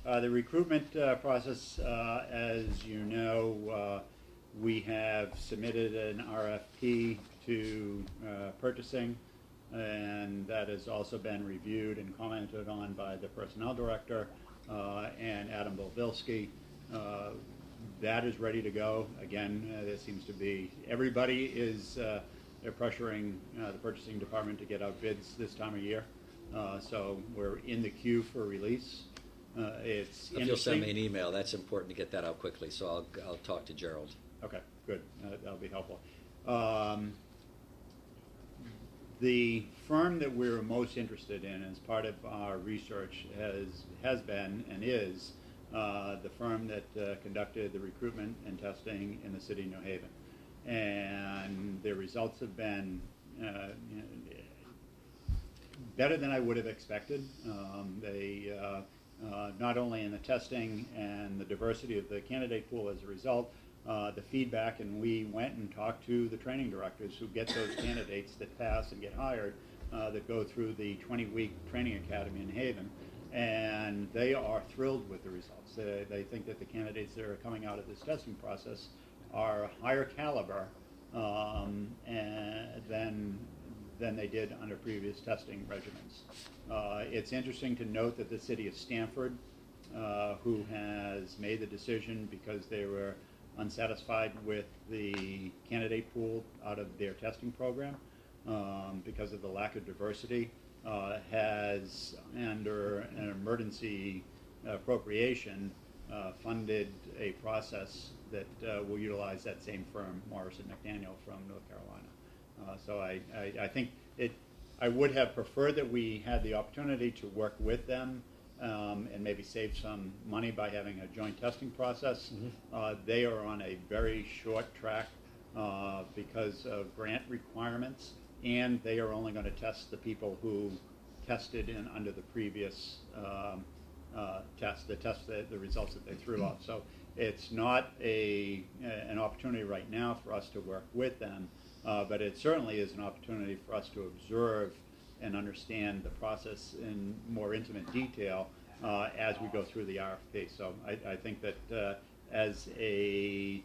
The recruitment process, as you know, we have submitted an RFP to purchasing, and that has also been reviewed and commented on by the personnel director and Adam Bolvilsky. That is ready to go. Again, there seems to be, everybody is, they're pressuring the purchasing department to get out bids this time of year. So we're in the queue for release. It's If you'll send me an email, that's important to get that out quickly, so I'll talk to Gerald. Okay, good. That'll be helpful. The firm that we're most interested in as part of our research has been and is the firm that conducted the recruitment and testing in the city of New Haven. And the results have been better than I would have expected. They not only in the testing and the diversity of the candidate pool as a result, the feedback, and we went and talked to the training directors who get those candidates that pass and get hired, that go through the 20-week training academy in Haven, and they are thrilled with the results. They think that the candidates that are coming out of this testing process are higher caliber than they did under previous testing regimens. It's interesting to note that the city of Stamford, who has made the decision because they were unsatisfied with the candidate pool out of their testing program because of the lack of diversity, has, under an emergency appropriation, funded a process that will utilize that same firm, Morrison McDaniel, from North Carolina. So I think I would have preferred that we had the opportunity to work with them and maybe save some money by having a joint testing process. They are on a very short track because of grant requirements, and they are only going to test the people who tested in under the previous test, the results that they threw out. So it's not an opportunity right now for us to work with them, but it certainly is an opportunity for us to observe and understand the process in more intimate detail as we go through the RFP. So I think that as a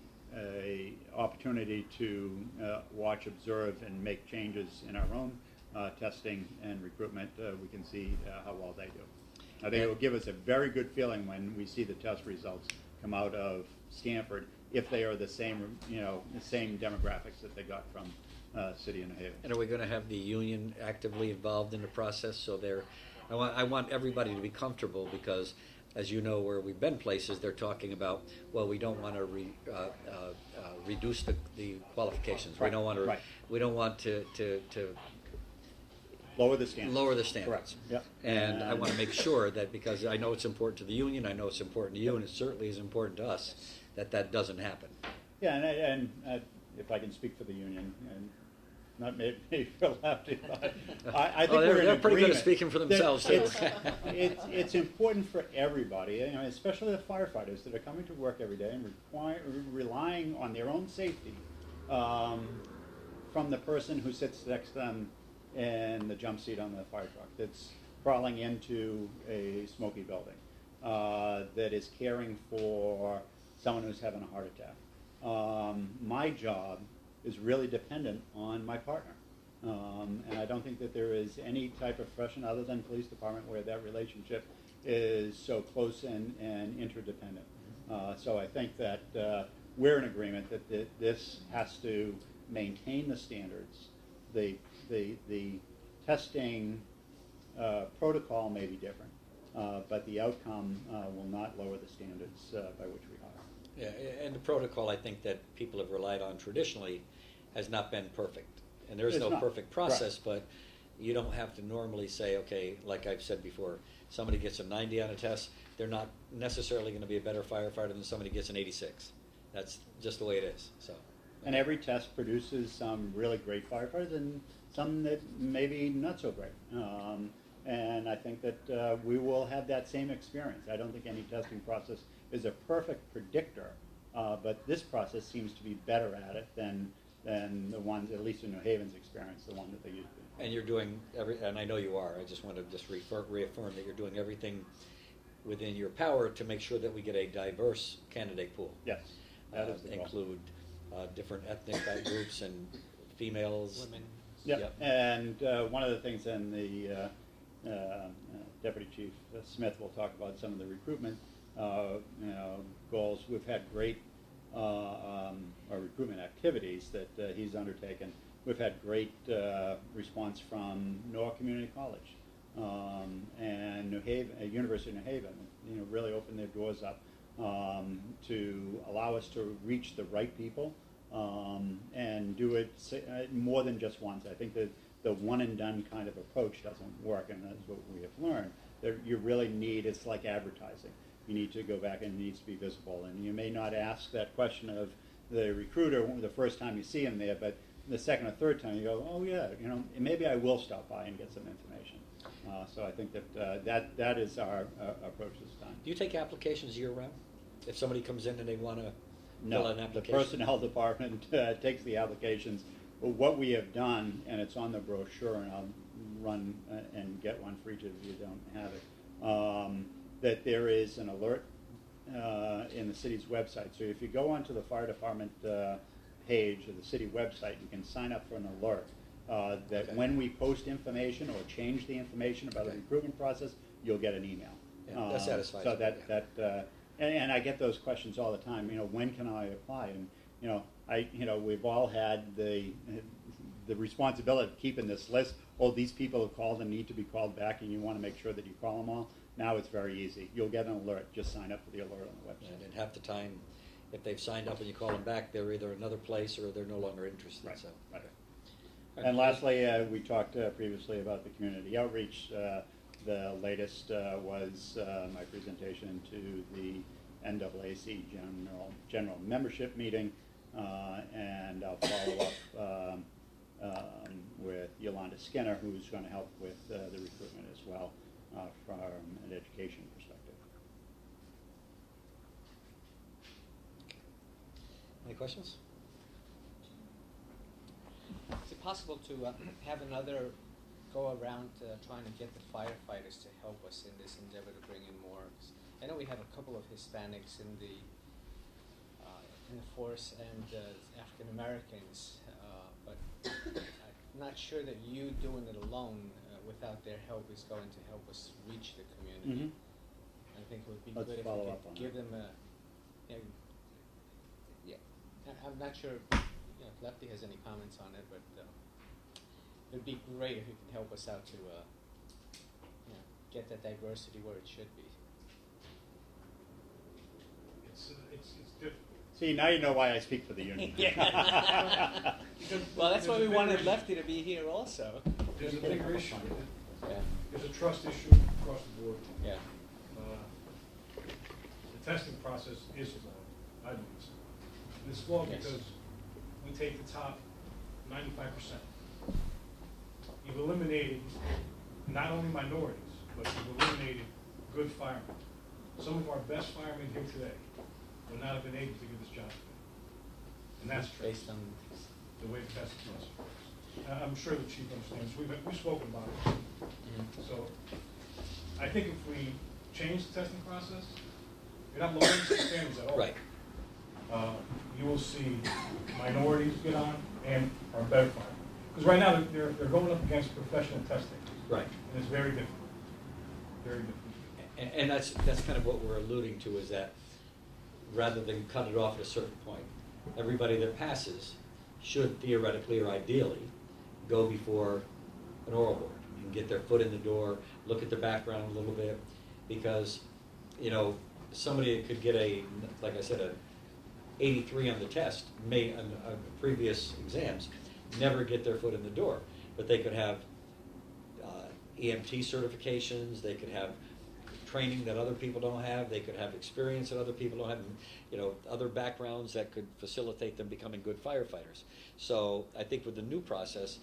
opportunity to watch, observe, and make changes in our own testing and recruitment, we can see how well they do. I think it will give us a very good feeling when we see the test results come out of Stanford, if they are the same, the same demographics that they got from City of New Haven. And are we going to have the union actively involved in the process? So I want everybody to be comfortable, because, as you know, where we've been places, they're talking about, well, we don't want to reduce the qualifications. Right. We don't want to lower the standards. Lower the standards. Correct. Yep. And I want to make sure that, because I know it's important to the union, I know it's important to you, and it certainly is important to us, that doesn't happen. Yeah, and if I can speak for the union, and not maybe Phil have to, but I think they're pretty good at speaking for themselves too. It's important for everybody, especially the firefighters that are coming to work every day and relying on their own safety from the person who sits next to them in the jump seat on the fire truck that's crawling into a smoky building, that is caring for someone who's having a heart attack. My job is really dependent on my partner. And I don't think that there is any type of profession other than police department where that relationship is so close and interdependent. So I think that we're in agreement that this has to maintain the standards. The testing protocol may be different, but the outcome will not lower the standards by which we hire. Yeah, and the protocol, I think, that people have relied on traditionally has not been perfect. And there is no perfect process, right. But you don't have to normally say, okay, like I've said before, somebody gets a 90 on a test, they're not necessarily going to be a better firefighter than somebody gets an 86. That's just the way it is. So. And every test produces some really great firefighters and some that maybe not so great. And I think that we will have that same experience. I don't think any testing process is a perfect predictor, but this process seems to be better at it than the ones, at least in New Haven's experience, the one that they used to. And you're doing and I know you are. I just want to reaffirm that you're doing everything within your power to make sure that we get a diverse candidate pool. Yes, that is the goal. Include different ethnic groups and females. Women. Yep. Yep. And one of the things in the Deputy Chief Smith will talk about some of the recruitment goals. We've had great recruitment activities that he's undertaken. We've had great response from Norwalk Community College and New Haven, University of New Haven. Really opened their doors up to allow us to reach the right people and do it more than just once. I think that the one and done kind of approach doesn't work, and that's what we have learned. That you really need, it's like advertising. You need to go back and it needs to be visible. And you may not ask that question of the recruiter the first time you see him there, but the second or third time you go, oh yeah, maybe I will stop by and get some information. So I think that that is our approach this time. Do you take applications year round? If somebody comes in and they want to No, fill out an the application? personnel department takes the applications. But what we have done, and it's on the brochure, and I'll run and get one for each of you who don't have it, that there is an alert in the city's website. So if you go onto the fire department page of the city website, you can sign up for an alert that when we post information or change the information about the recruitment process, you'll get an email. Yeah, that satisfies So me, and I get those questions all the time. When can I apply? And we've all had the responsibility of keeping this list. Oh, these people have called and need to be called back, and you want to make sure that you call them all. Now it's very easy. You'll get an alert. Just sign up for the alert on the website. And half the time, if they've signed up and you call them back, they're either another place or they're no longer interested. Right, So. right. Okay. And lastly, we talked previously about the community outreach. The latest was my presentation to the NAAC General Membership Meeting, and I'll follow up with Yolanda Skinner, who's going to help with the recruitment as well from an education perspective. Any questions? Is it possible to have another go around trying to get the firefighters to help us in this endeavor to bring in more? I know we have a couple of Hispanics in the force and African Americans, but I'm not sure that you doing it alone without their help is going to help us reach the community. Mm-hmm. I think it would be Let's good if follow we up on could give that. them I'm not sure if Lefty has any comments on it, but it'd be great if you could help us out to get that diversity where it should be. It's difficult. See, now you know why I speak for the union. Well, that's why we There's a wanted bigger Lefty to be here also. There's a bigger issue. Yeah. There's a trust issue across the board. Yeah. The testing process is flawed, I believe so. And it's flawed Yes. because we take the top 95%. You've eliminated not only minorities, but you've eliminated good firemen. Some of our best firemen here today would not have been able to give this job today. And that's Based on the way the testing process works. I'm sure the chief understands. We've spoken about it. So I think if we change the testing process, you're not lowering the standards at all. Right. You will see minorities get on and are better firemen. Because right now they're going up against professional testing. Right. And it's very difficult. Very difficult. And that's kind of what we're alluding to, is that rather than cut it off at a certain point, everybody that passes should theoretically or ideally go before an oral board and get their foot in the door, look at their background a little bit, because somebody that could get like I said, a 83 on the test, on previous exams, never get their foot in the door, but they could have EMT certifications, they could have training that other people don't have, they could have experience that other people don't have, other backgrounds that could facilitate them becoming good firefighters. So I think with the new process,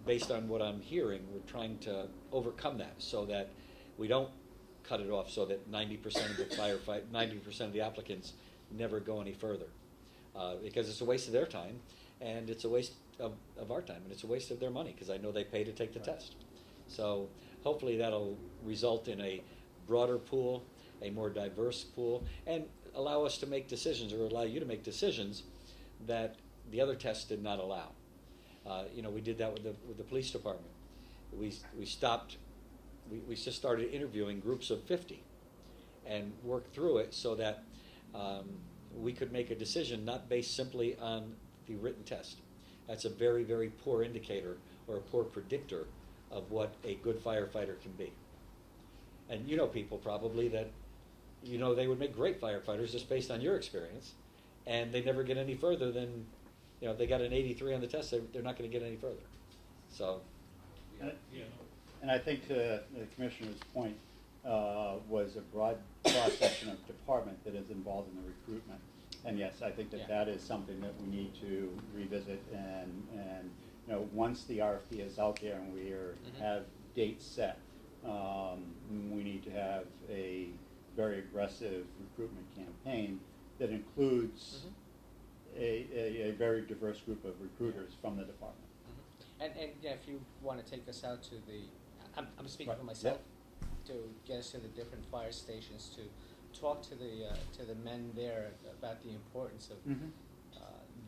based on what I'm hearing, we're trying to overcome that so that we don't cut it off so that 90% of the 90% of the applicants never go any further, because it's a waste of their time, and it's a waste of our time, and it's a waste of their money, because I know they pay to take the test. So hopefully that'll result in a broader pool a more diverse pool, and allow us to make decisions, or allow you to make decisions that the other tests did not allow. We did that with the police department. We stopped. We just started interviewing groups of 50, and worked through it so that we could make a decision not based simply on the written test. That's a very, very poor indicator or a poor predictor of what a good firefighter can be. And you know people probably that they would make great firefighters just based on your experience, and they never get any further than, they got an 83 on the test, they're not going to get any further. So, And I think to the Commissioner's point, was a broad cross-section of department that is involved in the recruitment. And yes, I think Yeah. that is something that we need to revisit, and once the RFP is out there and we have dates set, we need to have a very aggressive recruitment campaign that includes a very diverse group of recruiters from the department. And if you want to take us out to I'm speaking Right. for myself, to get us to the different fire stations, to talk to the men there about the importance of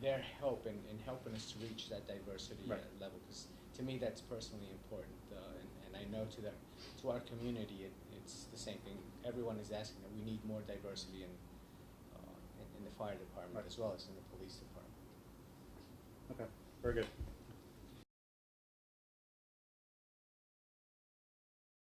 their help in helping us to reach that diversity Right. level, because to me that's personally important, and I know to our community it's the same thing. Everyone is asking that we need more diversity in the fire department Right. as well as in the police department. Okay, very good.